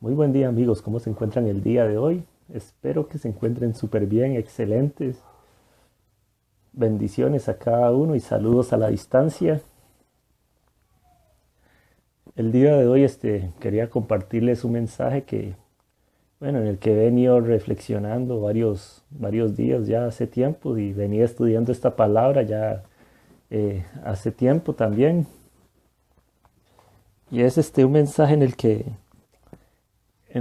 Muy buen día amigos, ¿cómo se encuentran el día de hoy? Espero que se encuentren súper bien, excelentes. Bendiciones a cada uno y saludos a la distancia. El día de hoy quería compartirles un mensaje en el que he venido reflexionando varios días ya hace tiempo y venía estudiando esta palabra ya hace tiempo también. Y es un mensaje en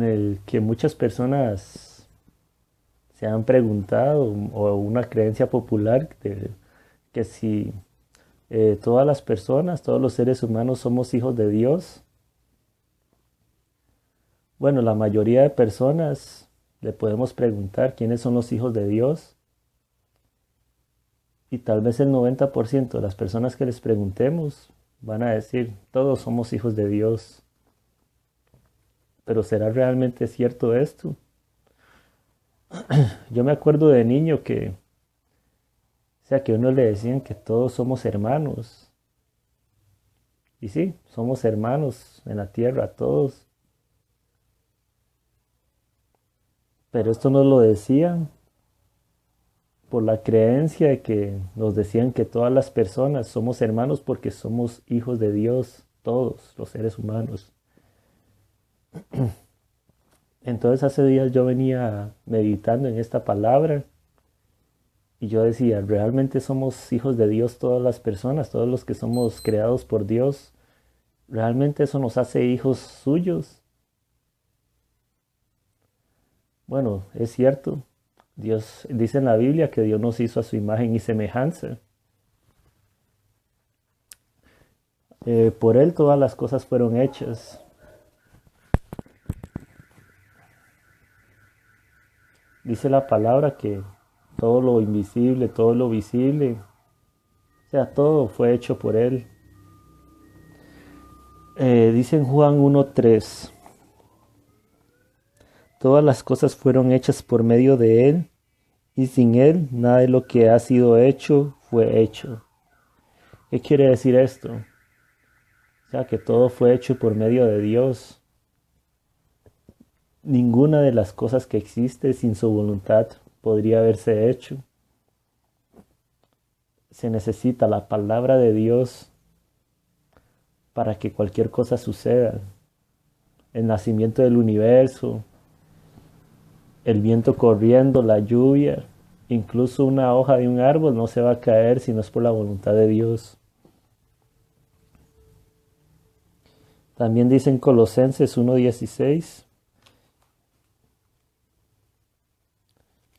el que muchas personas se han preguntado, o una creencia popular, que si todas las personas, todos los seres humanos somos hijos de Dios. Bueno, la mayoría de personas le podemos preguntar quiénes son los hijos de Dios, y tal vez el 90% de las personas que les preguntemos van a decir, todos somos hijos de Dios. Pero ¿será realmente cierto esto? Yo me acuerdo de niño que a uno le decían que todos somos hermanos. Y sí, somos hermanos en la tierra, todos. Pero esto nos lo decían por la creencia de que nos decían que todas las personas somos hermanos porque somos hijos de Dios, todos los seres humanos. Entonces hace días yo venía meditando en esta palabra y yo decía, ¿realmente somos hijos de Dios todas las personas, todos los que somos creados por Dios? ¿Realmente eso nos hace hijos suyos? Bueno, es cierto. Dios dice en la Biblia que Dios nos hizo a su imagen y semejanza. Por Él todas las cosas fueron hechas. Dice la palabra que todo lo invisible, todo lo visible, o sea, todo fue hecho por Él. Dice en Juan 1:3, todas las cosas fueron hechas por medio de Él, y sin Él nada de lo que ha sido hecho fue hecho. ¿Qué quiere decir esto? O sea, que todo fue hecho por medio de Dios. Ninguna de las cosas que existe sin su voluntad podría haberse hecho. Se necesita la palabra de Dios para que cualquier cosa suceda. El nacimiento del universo, el viento corriendo, la lluvia, incluso una hoja de un árbol no se va a caer si no es por la voluntad de Dios. También dice en Colosenses 1:16.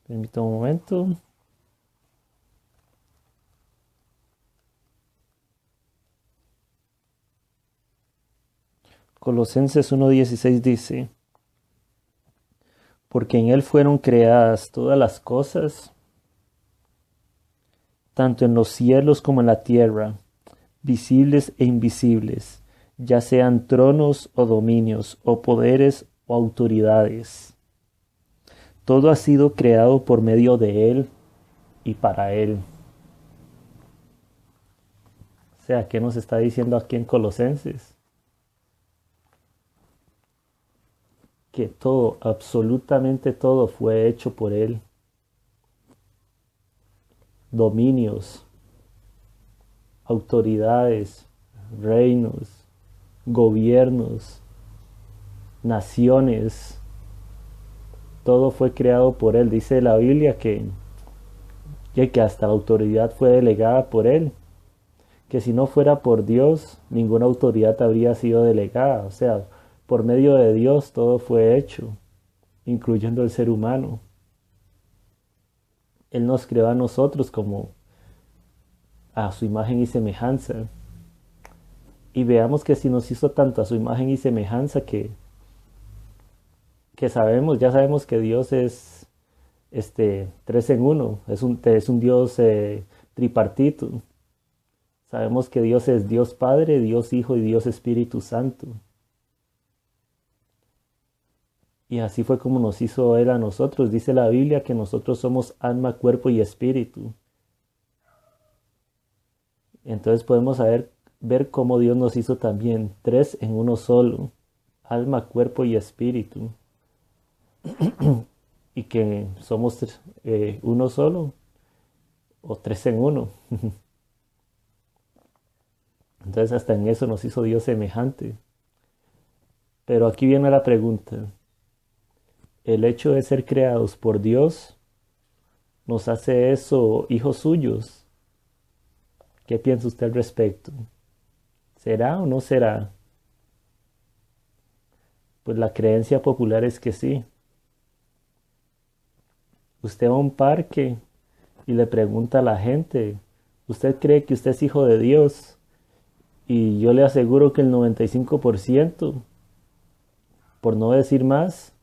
Permítame un momento. Colosenses 1:16 dice, porque en Él fueron creadas todas las cosas, tanto en los cielos como en la tierra, visibles e invisibles, ya sean tronos o dominios, o poderes o autoridades. Todo ha sido creado por medio de Él y para Él. O sea, ¿qué nos está diciendo aquí en Colosenses? Que todo, absolutamente todo fue hecho por Él. Dominios, autoridades, reinos, gobiernos, naciones, todo fue creado por Él. Dice la Biblia que hasta la autoridad fue delegada por Él, que si no fuera por Dios, ninguna autoridad habría sido delegada. O sea, por medio de Dios todo fue hecho, incluyendo el ser humano. Él nos creó a nosotros como a su imagen y semejanza. Y veamos que si nos hizo tanto a su imagen y semejanza que ya sabemos que Dios es tres en uno, es un Dios tripartito. Sabemos que Dios es Dios Padre, Dios Hijo y Dios Espíritu Santo. Y así fue como nos hizo Él a nosotros. Dice la Biblia que nosotros somos alma, cuerpo y espíritu. Entonces podemos ver cómo Dios nos hizo también tres en uno solo. alma, cuerpo y espíritu, y que somos uno solo o tres en uno. Entonces hasta en eso nos hizo Dios semejante. Pero aquí viene la pregunta. ¿El hecho de ser creados por Dios nos hace eso hijos suyos? ¿Qué piensa usted al respecto? ¿Será o no será? Pues la creencia popular es que sí. Usted va a un parque y le pregunta a la gente, ¿usted cree que usted es hijo de Dios? Y yo le aseguro que el 95%, por no decir más,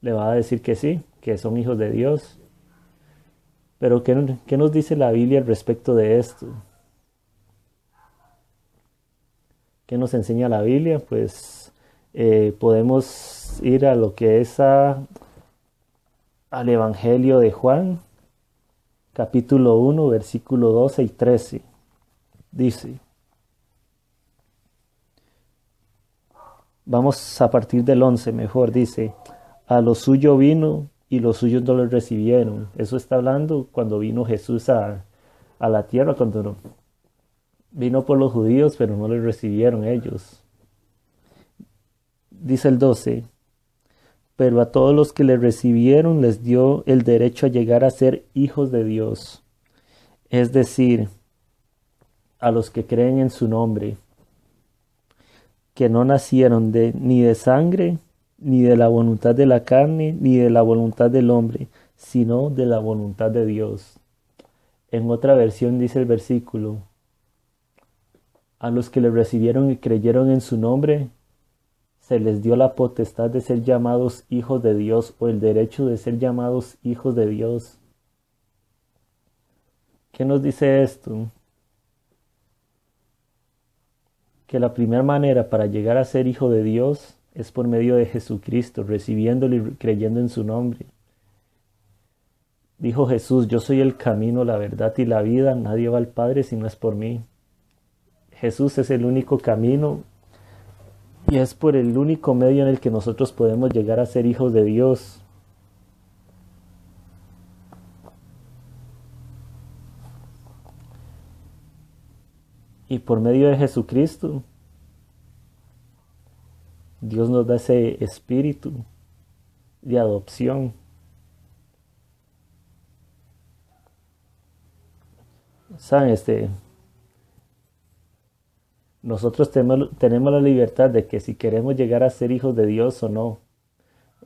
le va a decir que sí, que son hijos de Dios. Pero ¿qué nos dice la Biblia al respecto de esto? ¿Qué nos enseña la Biblia? Pues podemos ir a lo que es al Evangelio de Juan, capítulo 1, versículo 12 y 13. Dice, vamos a partir del 11 mejor, dice, a lo suyo vino y los suyos no lo recibieron. Eso está hablando cuando vino Jesús a la tierra, cuando vino por los judíos, pero no le recibieron ellos. Dice el 12, pero a todos los que le recibieron les dio el derecho a llegar a ser hijos de Dios, es decir, a los que creen en su nombre, que no nacieron ni de sangre, ni de la voluntad de la carne, ni de la voluntad del hombre, sino de la voluntad de Dios. En otra versión dice el versículo, a los que le recibieron y creyeron en su nombre, se les dio la potestad de ser llamados hijos de Dios o el derecho de ser llamados hijos de Dios. ¿Qué nos dice esto? Que la primera manera para llegar a ser hijo de Dios es por medio de Jesucristo, recibiéndolo y creyendo en su nombre. Dijo Jesús, yo soy el camino, la verdad y la vida, nadie va al Padre si no es por mí. Jesús es el único camino y es por el único medio en el que nosotros podemos llegar a ser hijos de Dios. Y por medio de Jesucristo, Dios nos da ese espíritu de adopción. ¿Saben? Nosotros tenemos la libertad de que si queremos llegar a ser hijos de Dios o no.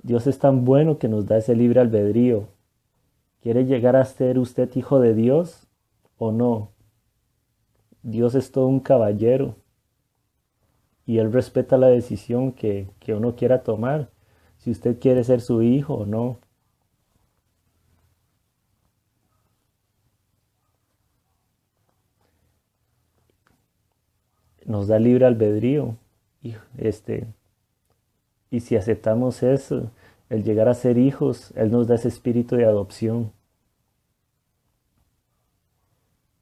Dios es tan bueno que nos da ese libre albedrío. ¿Quiere llegar a ser usted hijo de Dios o no? Dios es todo un caballero y Él respeta la decisión que uno quiera tomar, si usted quiere ser su hijo o no. Nos da libre albedrío. Y, y si aceptamos eso, el llegar a ser hijos, Él nos da ese espíritu de adopción.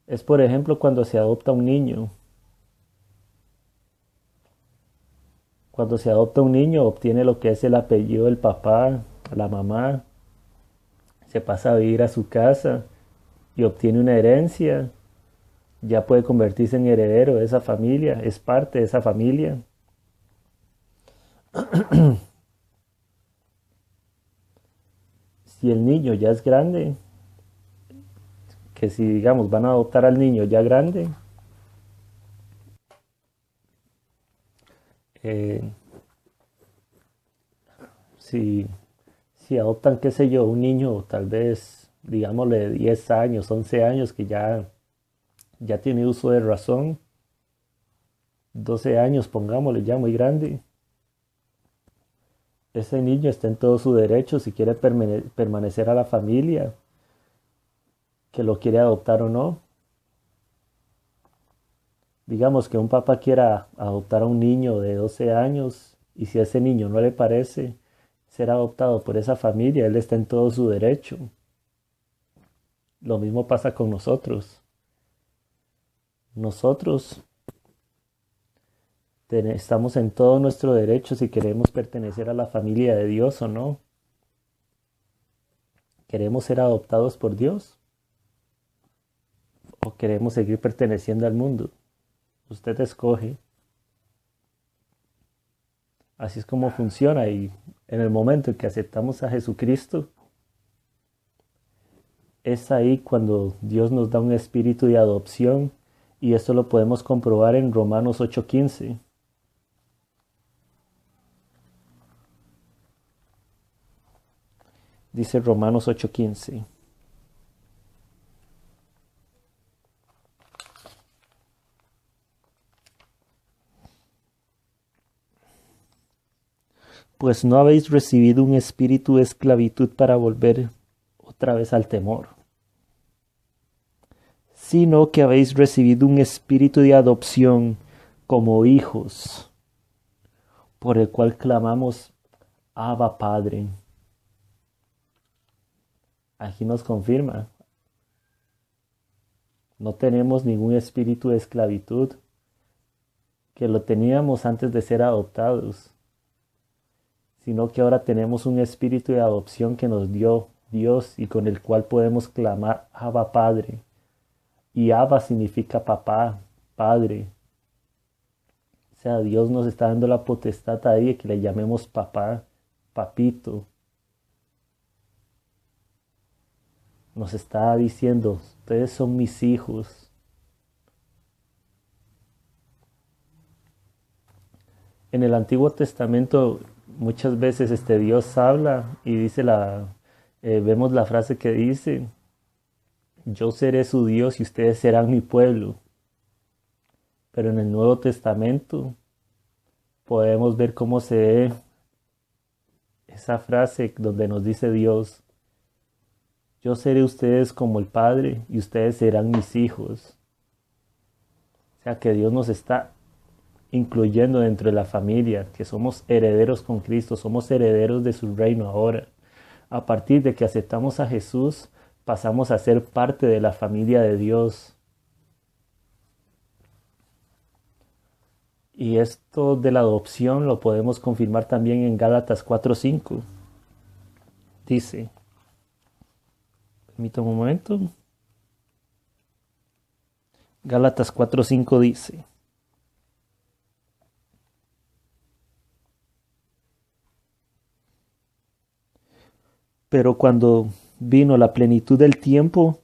Es por ejemplo cuando se adopta un niño. Cuando se adopta un niño, obtiene lo que es el apellido del papá, la mamá, se pasa a vivir a su casa y obtiene una herencia, ya puede convertirse en heredero de esa familia, es parte de esa familia. Si el niño ya es grande, que si digamos van a adoptar al niño ya grande, eh, si, si adoptan, qué sé yo, un niño tal vez, digámosle, de 10 años, 11 años, que ya tiene uso de razón, 12 años, pongámosle ya muy grande, ese niño está en todo su derecho si quiere permanecer a la familia, que lo quiere adoptar o no. Digamos que un papá quiera adoptar a un niño de 12 años y si a ese niño no le parece ser adoptado por esa familia, él está en todo su derecho. Lo mismo pasa con nosotros. Nosotros Estamos en todo nuestro derecho si queremos pertenecer a la familia de Dios o no. ¿Queremos ser adoptados por Dios? ¿O queremos seguir perteneciendo al mundo? Usted escoge. Así es como funciona, y en el momento en que aceptamos a Jesucristo, es ahí cuando Dios nos da un espíritu de adopción, y esto lo podemos comprobar en Romanos 8:15. Dice Romanos 8:15. Pues no habéis recibido un espíritu de esclavitud para volver otra vez al temor, sino que habéis recibido un espíritu de adopción como hijos, por el cual clamamos, Abba Padre. Aquí nos confirma, no tenemos ningún espíritu de esclavitud, que lo teníamos antes de ser adoptados, sino que ahora tenemos un espíritu de adopción que nos dio Dios y con el cual podemos clamar Abba Padre. Y Abba significa papá, padre. O sea, Dios nos está dando la potestad ahí de que le llamemos papá, papito. Nos está diciendo, ustedes son mis hijos. En el Antiguo Testamento muchas veces Dios habla y dice vemos la frase que dice, yo seré su Dios y ustedes serán mi pueblo. Pero en el Nuevo Testamento podemos ver cómo se ve esa frase donde nos dice Dios, yo seré ustedes como el Padre y ustedes serán mis hijos. O sea que Dios nos está incluyendo dentro de la familia, que somos herederos con Cristo, somos herederos de su reino ahora. A partir de que aceptamos a Jesús, pasamos a ser parte de la familia de Dios. Y esto de la adopción lo podemos confirmar también en Gálatas 4:5. Dice, permítame un momento. Gálatas 4:5 dice, pero cuando vino la plenitud del tiempo,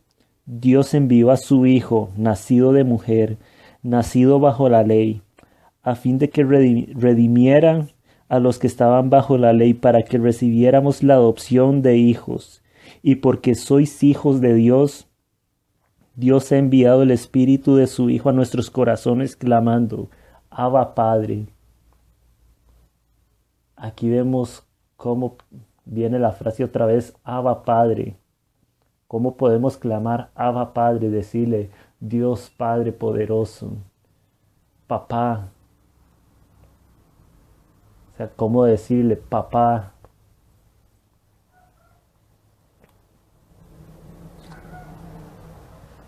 Dios envió a su Hijo, nacido de mujer, nacido bajo la ley, a fin de que redimiera a los que estaban bajo la ley, para que recibiéramos la adopción de hijos. Y porque sois hijos de Dios, Dios ha enviado el Espíritu de su Hijo a nuestros corazones, clamando, Abba Padre. Aquí vemos cómo viene la frase otra vez, Abba Padre. ¿Cómo podemos clamar Abba Padre? Decirle, Dios Padre poderoso, papá. O sea, ¿cómo decirle papá?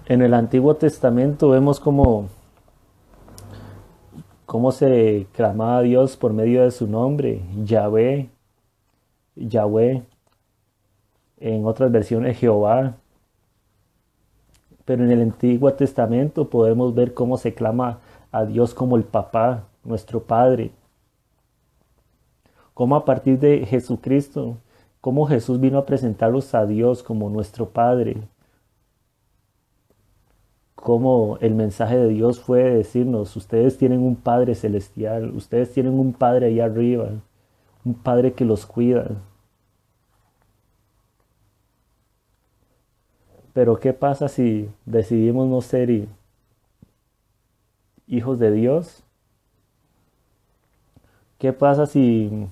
En el Antiguo Testamento vemos cómo se clamaba a Dios por medio de su nombre, Yahvé, Yahvé, en otras versiones Jehová. Pero en el Antiguo Testamento podemos ver cómo se clama a Dios como el papá, nuestro Padre. Cómo a partir de Jesucristo, cómo Jesús vino a presentarlos a Dios como nuestro Padre. Cómo el mensaje de Dios fue decirnos, ustedes tienen un Padre celestial, ustedes tienen un Padre allá arriba, un Padre que los cuida. Pero ¿qué pasa si decidimos no ser hijos de Dios? ¿Qué pasa si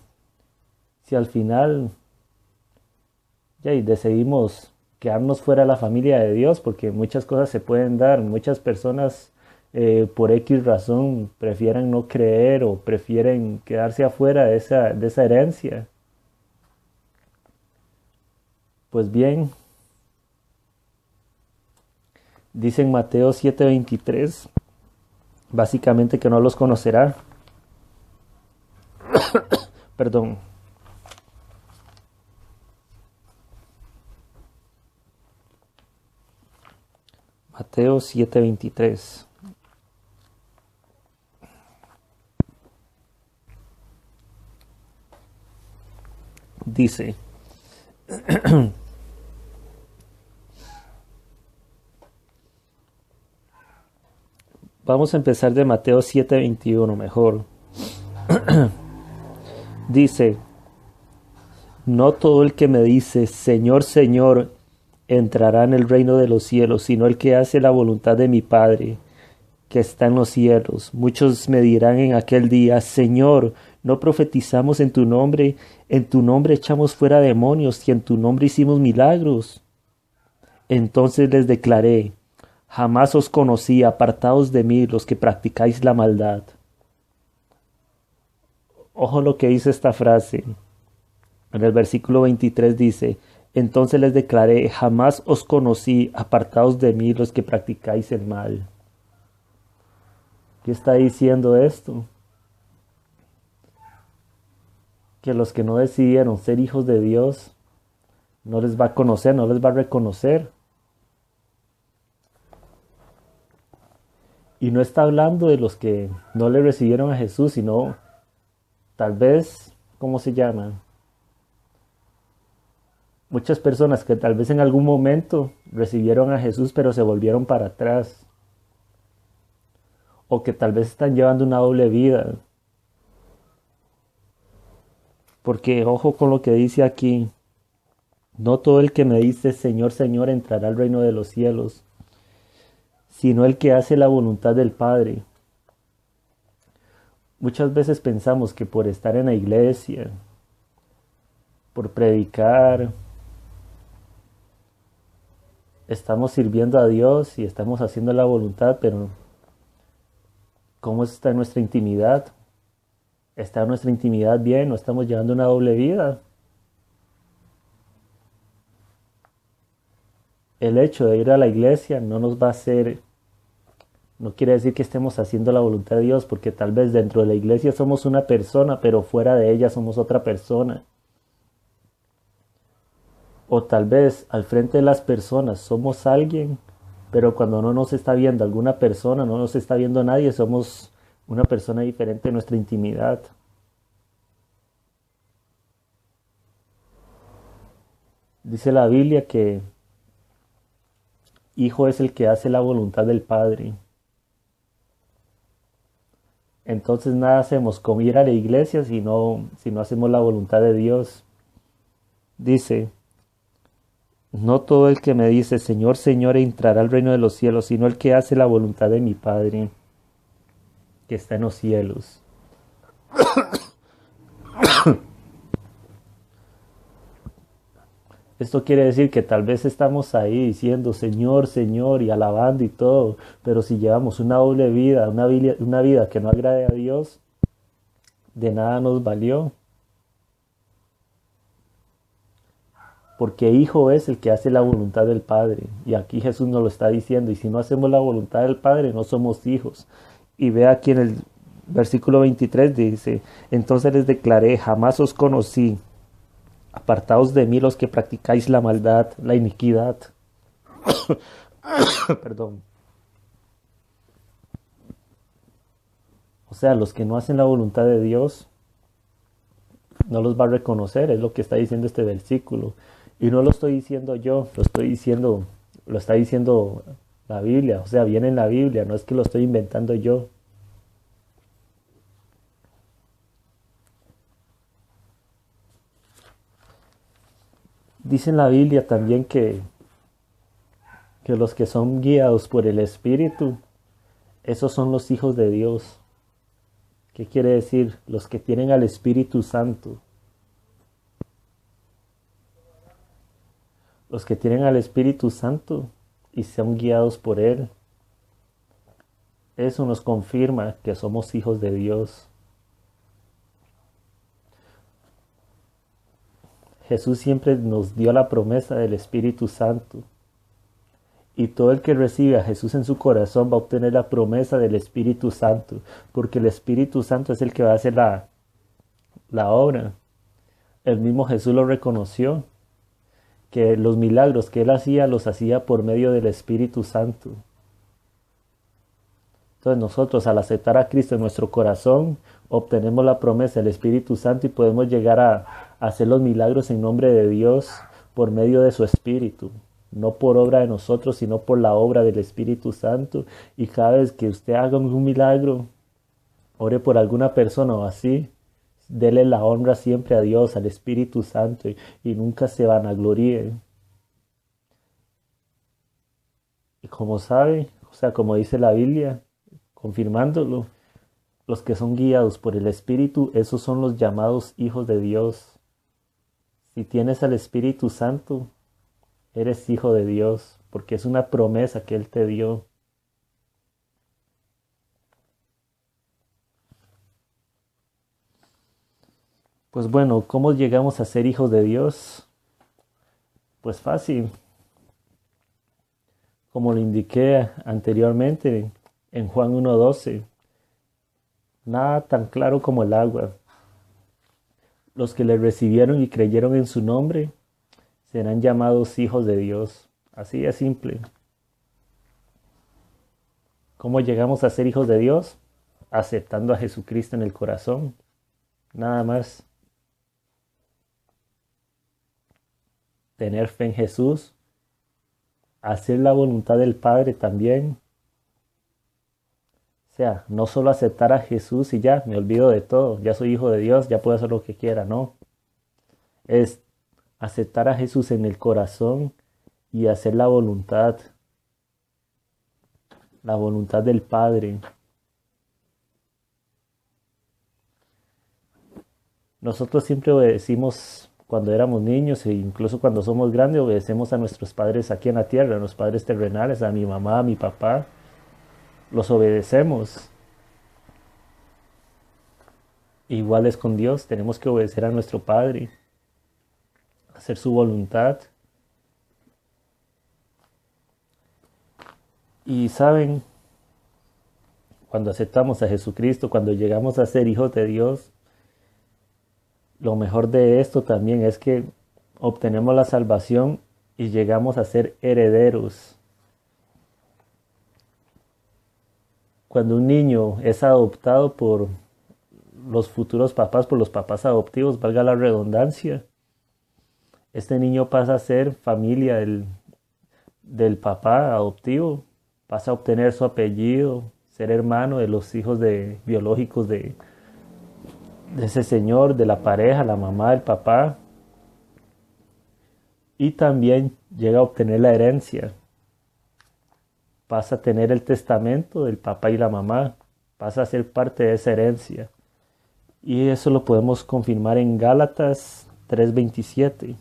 al final ya decidimos quedarnos fuera de la familia de Dios? Porque muchas cosas se pueden dar, muchas personas por X razón prefieren no creer o prefieren quedarse afuera de esa herencia. Pues bien, dice en Mateo 7:23, básicamente que no los conocerá. Perdón. Mateo 7:23. Dice, vamos a empezar de Mateo 7:21 mejor. Dice, no todo el que me dice, Señor, Señor, entrará en el reino de los cielos, sino el que hace la voluntad de mi Padre, que está en los cielos. Muchos me dirán en aquel día, Señor, ¿no profetizamos en tu nombre echamos fuera demonios y en tu nombre hicimos milagros? Entonces les declaré, jamás os conocí, apartaos de mí los que practicáis la maldad. Ojo lo que dice esta frase. En el versículo 23 dice, entonces les declaré, jamás os conocí, apartaos de mí los que practicáis el mal. ¿Qué está diciendo esto? Que los que no decidieron ser hijos de Dios, no les va a conocer, no les va a reconocer. Y no está hablando de los que no le recibieron a Jesús, sino tal vez, ¿cómo se llaman? Muchas personas que tal vez en algún momento recibieron a Jesús pero se volvieron para atrás. O que tal vez están llevando una doble vida. Porque ojo con lo que dice aquí. No todo el que me dice Señor, Señor entrará al reino de los cielos, sino el que hace la voluntad del Padre. Muchas veces pensamos que por estar en la iglesia, por predicar, estamos sirviendo a Dios y estamos haciendo la voluntad, pero ¿cómo está nuestra intimidad? ¿Está nuestra intimidad bien? ¿No estamos llevando una doble vida? El hecho de ir a la iglesia no nos va a hacer, no quiere decir que estemos haciendo la voluntad de Dios, porque tal vez dentro de la iglesia somos una persona, pero fuera de ella somos otra persona. O tal vez al frente de las personas somos alguien, pero cuando no nos está viendo alguna persona, no nos está viendo nadie, somos una persona diferente en nuestra intimidad. Dice la Biblia que hijo es el que hace la voluntad del Padre. Entonces nada hacemos con ir a la iglesia si no hacemos la voluntad de Dios. Dice, no todo el que me dice Señor, Señor entrará al reino de los cielos, sino el que hace la voluntad de mi Padre, que está en los cielos. Esto quiere decir que tal vez estamos ahí diciendo Señor, Señor y alabando y todo, pero si llevamos una doble vida, una vida que no agrade a Dios, de nada nos valió. Porque hijo es el que hace la voluntad del Padre. Y aquí Jesús nos lo está diciendo. Y si no hacemos la voluntad del Padre, no somos hijos. Y ve aquí en el versículo 23 dice, entonces les declaré, jamás os conocí. Apartaos de mí los que practicáis la maldad, la iniquidad. Perdón. O sea, los que no hacen la voluntad de Dios, no los va a reconocer, es lo que está diciendo este versículo. Y no lo estoy diciendo yo, lo está diciendo la Biblia, o sea, viene en la Biblia, no es que lo estoy inventando yo. Dice en la Biblia también que los que son guiados por el Espíritu, esos son los hijos de Dios. ¿Qué quiere decir? Los que tienen al Espíritu Santo. Los que tienen al Espíritu Santo y son guiados por Él. Eso nos confirma que somos hijos de Dios. Jesús siempre nos dio la promesa del Espíritu Santo. Y todo el que recibe a Jesús en su corazón va a obtener la promesa del Espíritu Santo. Porque el Espíritu Santo es el que va a hacer la obra. El mismo Jesús lo reconoció, que los milagros que él hacía los hacía por medio del Espíritu Santo. Entonces nosotros al aceptar a Cristo en nuestro corazón obtenemos la promesa del Espíritu Santo y podemos llegar a hacer los milagros en nombre de Dios por medio de su Espíritu. No por obra de nosotros, sino por la obra del Espíritu Santo. Y cada vez que usted haga un milagro, ore por alguna persona o así, dele la honra siempre a Dios, al Espíritu Santo y nunca se vanagloríe. Y como sabe, o sea, como dice la Biblia, confirmándolo, los que son guiados por el Espíritu, esos son los llamados hijos de Dios. Si tienes al Espíritu Santo, eres hijo de Dios, porque es una promesa que Él te dio. Pues bueno, ¿cómo llegamos a ser hijos de Dios? Pues fácil, como lo indiqué anteriormente en Juan 1:12. Nada tan claro como el agua. Los que le recibieron y creyeron en su nombre serán llamados hijos de Dios. Así es simple. ¿Cómo llegamos a ser hijos de Dios? Aceptando a Jesucristo en el corazón. Nada más. Tener fe en Jesús. Hacer la voluntad del Padre también. O sea, no solo aceptar a Jesús y ya, me olvido de todo. Ya soy hijo de Dios, ya puedo hacer lo que quiera. No. Es aceptar a Jesús en el corazón y hacer la voluntad del Padre. Nosotros siempre obedecimos cuando éramos niños e incluso cuando somos grandes obedecemos a nuestros padres aquí en la tierra, a los padres terrenales, a mi mamá, a mi papá. Los obedecemos. Igual es con Dios, tenemos que obedecer a nuestro Padre, hacer su voluntad. Y saben, cuando aceptamos a Jesucristo, cuando llegamos a ser hijos de Dios, lo mejor de esto también es que obtenemos la salvación y llegamos a ser herederos. Cuando un niño es adoptado por los futuros papás, por los papás adoptivos, valga la redundancia, este niño pasa a ser familia del papá adoptivo, pasa a obtener su apellido, ser hermano de los hijos biológicos de ese señor, de la pareja, la mamá, el papá, y también llega a obtener la herencia. Pasa a tener el testamento del papá y la mamá, pasa a ser parte de esa herencia. Y eso lo podemos confirmar en Gálatas 3:27.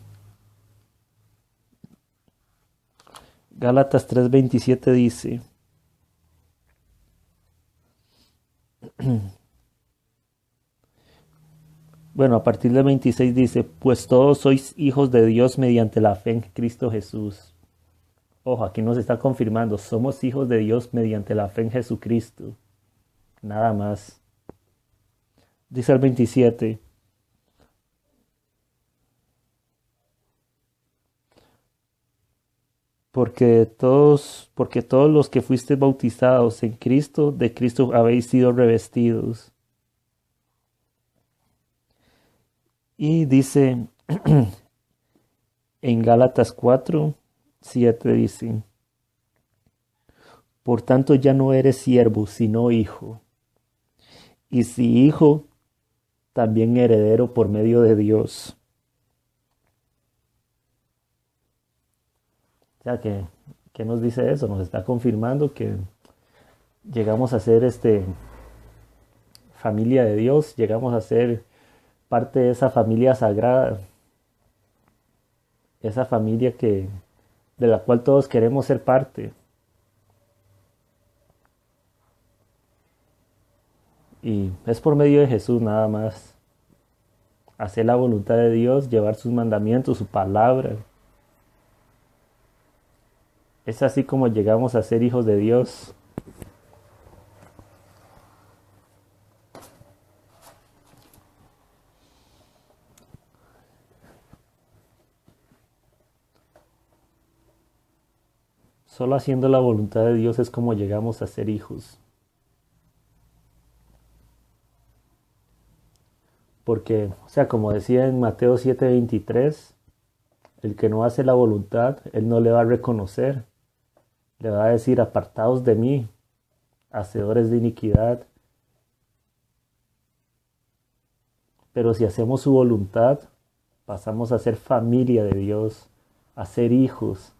Gálatas 3:27 dice, bueno, a partir del 26 dice, pues todos sois hijos de Dios mediante la fe en Cristo Jesús. Ojo, aquí nos está confirmando, somos hijos de Dios mediante la fe en Jesucristo. Nada más. Dice el 27. Porque todos los que fuisteis bautizados en Cristo, de Cristo habéis sido revestidos. Y dice en Gálatas 4:7 dice, por tanto ya no eres siervo, sino hijo. Y si hijo, también heredero por medio de Dios. O sea, ¿qué nos dice eso? Nos está confirmando que llegamos a ser familia de Dios, llegamos a ser parte de esa familia sagrada, esa familia de la cual todos queremos ser parte. Y es por medio de Jesús nada más. Hacer la voluntad de Dios, llevar sus mandamientos, su palabra. Es así como llegamos a ser hijos de Dios. Solo haciendo la voluntad de Dios es como llegamos a ser hijos. Porque, o sea, como decía en Mateo 7:23, el que no hace la voluntad, Él no le va a reconocer. Le va a decir, apartaos de mí, hacedores de iniquidad. Pero si hacemos su voluntad, pasamos a ser familia de Dios, a ser hijos.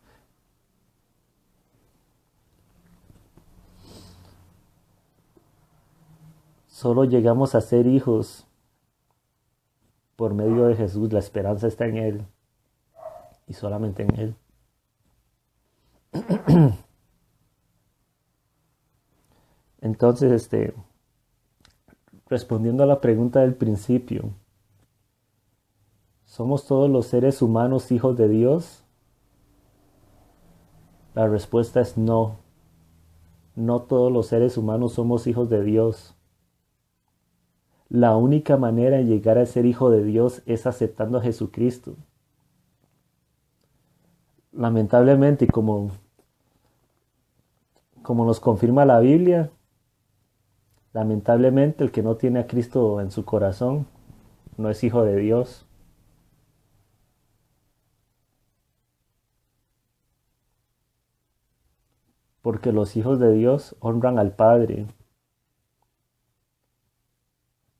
Solo llegamos a ser hijos por medio de Jesús. La esperanza está en Él y solamente en Él. Entonces, respondiendo a la pregunta del principio, ¿somos todos los seres humanos hijos de Dios? La respuesta es no. No todos los seres humanos somos hijos de Dios. La única manera de llegar a ser hijo de Dios es aceptando a Jesucristo. Lamentablemente, y como nos confirma la Biblia, lamentablemente el que no tiene a Cristo en su corazón no es hijo de Dios. Porque los hijos de Dios honran al Padre.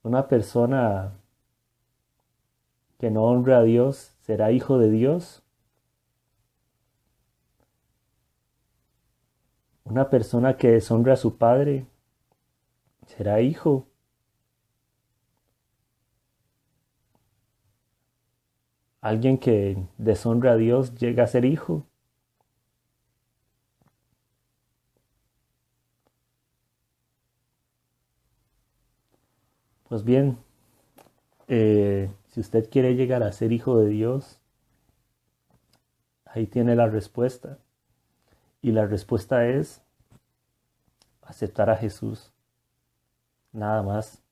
Una persona que no honre a Dios será hijo de Dios. Una persona que deshonra a su padre será hijo. Alguien que deshonra a Dios llega a ser hijo. Pues bien, si usted quiere llegar a ser hijo de Dios, ahí tiene la respuesta. Y la respuesta es aceptar a Jesús. Nada más.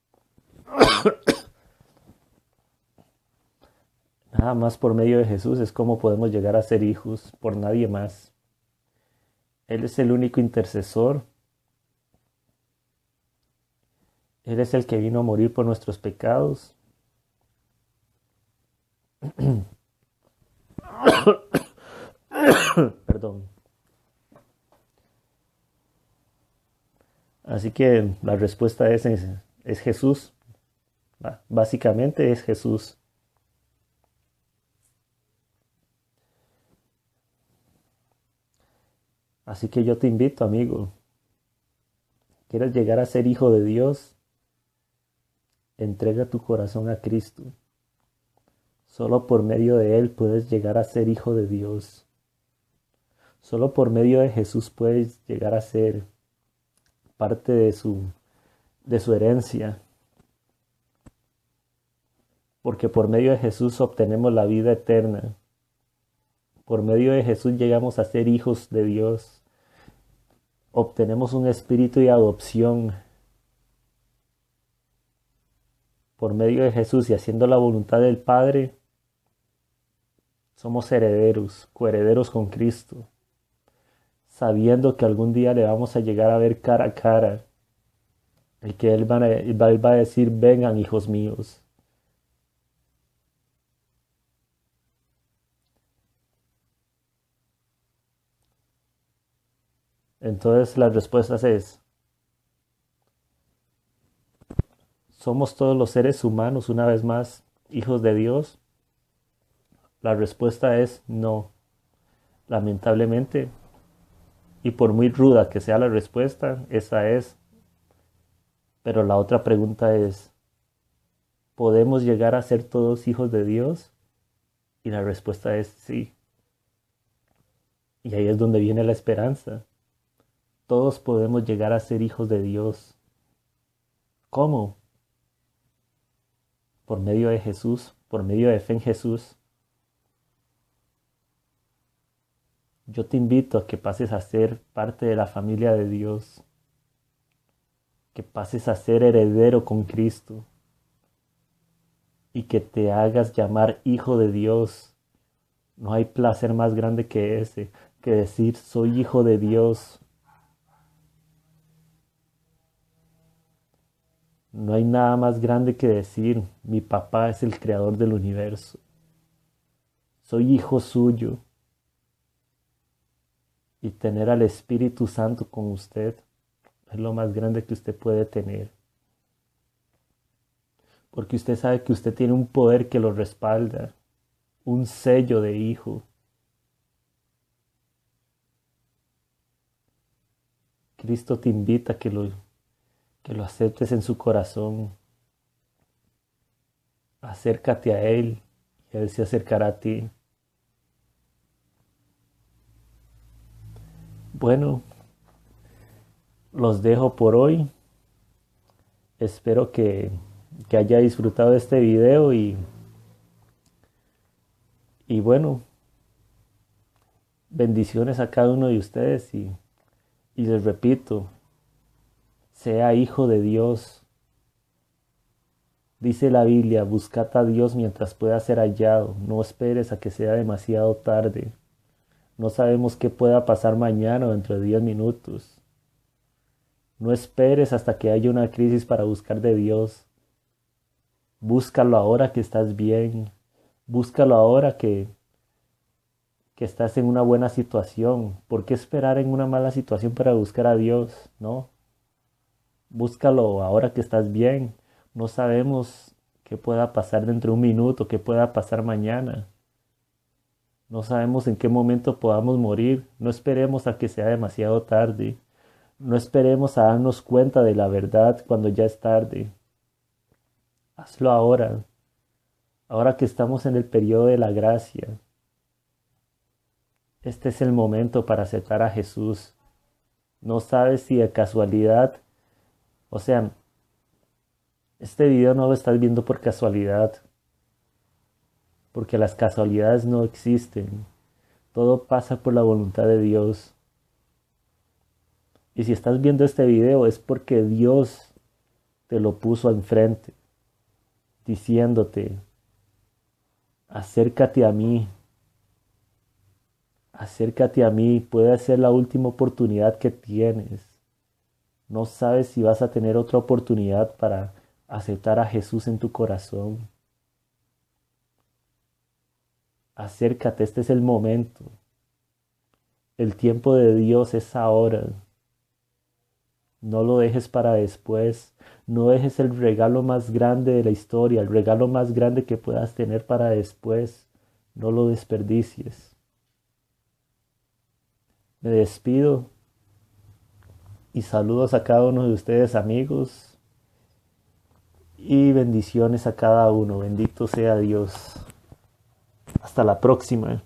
Nada más por medio de Jesús es como podemos llegar a ser hijos, por nadie más. Él es el único intercesor. Él es el que vino a morir por nuestros pecados. Perdón. Así que la respuesta es Jesús. Básicamente es Jesús. Así que yo te invito, amigo. ¿Quieres llegar a ser hijo de Dios? Entrega tu corazón a Cristo. Solo por medio de Él puedes llegar a ser hijo de Dios. Solo por medio de Jesús puedes llegar a ser parte de su herencia. Porque por medio de Jesús obtenemos la vida eterna. Por medio de Jesús llegamos a ser hijos de Dios. Obtenemos un espíritu de adopción. Por medio de Jesús y haciendo la voluntad del Padre, somos herederos, coherederos con Cristo, sabiendo que algún día le vamos a llegar a ver cara a cara, y que Él va a decir, vengan hijos míos. Entonces las respuestas es, ¿somos todos los seres humanos una vez más hijos de Dios? La respuesta es no, lamentablemente. Y por muy ruda que sea la respuesta, esa es. Pero la otra pregunta es, ¿podemos llegar a ser todos hijos de Dios? Y la respuesta es sí. Y ahí es donde viene la esperanza. Todos podemos llegar a ser hijos de Dios. ¿Cómo? Por medio de Jesús, por medio de fe en Jesús. Yo te invito a que pases a ser parte de la familia de Dios, que pases a ser heredero con Cristo y que te hagas llamar hijo de Dios. No hay placer más grande que ese. que decir soy hijo de Dios. No hay nada más grande que decir mi papá es el creador del universo. Soy hijo suyo. Y tener al Espíritu Santo con usted es lo más grande que usted puede tener. Porque usted sabe que usted tiene un poder que lo respalda, un sello de hijo. Cristo te invita a que lo aceptes en su corazón. Acércate a Él y Él se acercará a ti. Bueno, los dejo por hoy. Espero que haya disfrutado de este video y bueno, bendiciones a cada uno de ustedes y les repito, sea hijo de Dios. Dice la Biblia, buscad a Dios mientras pueda ser hallado, no esperes a que sea demasiado tarde. No sabemos qué pueda pasar mañana o dentro de 10 minutos. No esperes hasta que haya una crisis para buscar de Dios. Búscalo ahora que estás bien. Búscalo ahora que estás en una buena situación. ¿Por qué esperar en una mala situación para buscar a Dios? No. Búscalo ahora que estás bien. No sabemos qué pueda pasar dentro de un minuto, qué pueda pasar mañana. No sabemos en qué momento podamos morir. No esperemos a que sea demasiado tarde. No esperemos a darnos cuenta de la verdad cuando ya es tarde. Hazlo ahora, ahora que estamos en el periodo de la gracia. Este es el momento para aceptar a Jesús. No sabes si de casualidad, o sea, este video no lo estás viendo por casualidad, porque las casualidades no existen. Todo pasa por la voluntad de Dios. Y si estás viendo este video es porque Dios te lo puso enfrente, diciéndote, acércate a mí, acércate a mí, puede ser la última oportunidad que tienes. No sabes si vas a tener otra oportunidad para aceptar a Jesús en tu corazón. Acércate, este es el momento. El tiempo de Dios es ahora. No lo dejes para después. No dejes el regalo más grande de la historia, el regalo más grande que puedas tener para después. No lo desperdicies. Me despido y saludos a cada uno de ustedes, amigos, y bendiciones a cada uno. Bendito sea Dios. Hasta la próxima.